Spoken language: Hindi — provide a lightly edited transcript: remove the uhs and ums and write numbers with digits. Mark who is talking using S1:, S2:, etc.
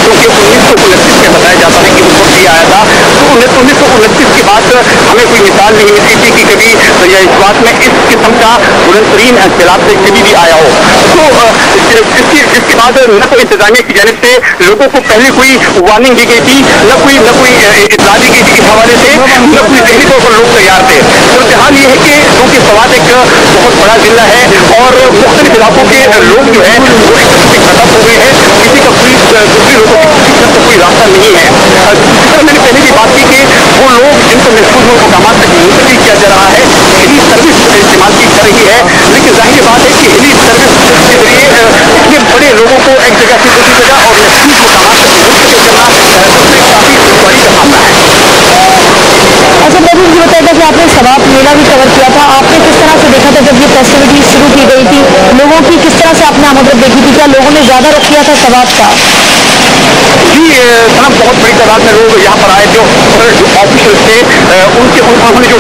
S1: जो कि 1929 में बताया जाता है कि उस वक्त ये आया था। तो 1929 के बाद हमें कोई मिसाल नहीं मिलती थी कि कभी इस बात में इस किस्म का बुलंदतरीन इख्तिलाफ से कभी भी आया हो। तो इसके बाद न तो इंतजामिया की जानिब से लोगों को पहले कोई वार्निंग दी गई थी, न कोई इतला दी गई थी इस हवाले से, न कोई जहनी तौर पर लोग तैयार थे। तो हाल ये है कि क्योंकि सवात एक बहुत बड़ा जिला है और मुख्तलिफ इलाकों के लोग जो है वो एक तरह से खत्म हो गए हैं, किसी का कोई दूसरे लोगों की किसी तरफ कोई रास्ता नहीं है। जिस तरह मैंने पहले भी बात की कि वो लोग जिनको महफूज मकाम तक मुंतकिल किया जा रहा है, हेली सर्विस इस्तेमाल की जा रही है, लेकिन जाहिर बात है कि हेली सर्विस के जरिए इतने बड़े लोगों को एक जगह से दूसरी जगह और महफूज मकाम तक मुंतकिल करना सबसे काफी दुश्वारी का मामला है।
S2: अच्छा बाबू, ये बताएगा कि आपने सवाब मेला भी कवर किया था, आपने किस तरह से देखा था जब ये फेस्टिविटी शुरू की गई थी, लोगों की किस तरह से आपने आमद देखी थी, क्या लोगों ने ज्यादा रुख किया था सवाब का?
S1: जी सनम, बहुत बड़ी तादाद में लोग यहाँ पर आए थे और जो ऑफिशियल थे उनके उन्होंने जो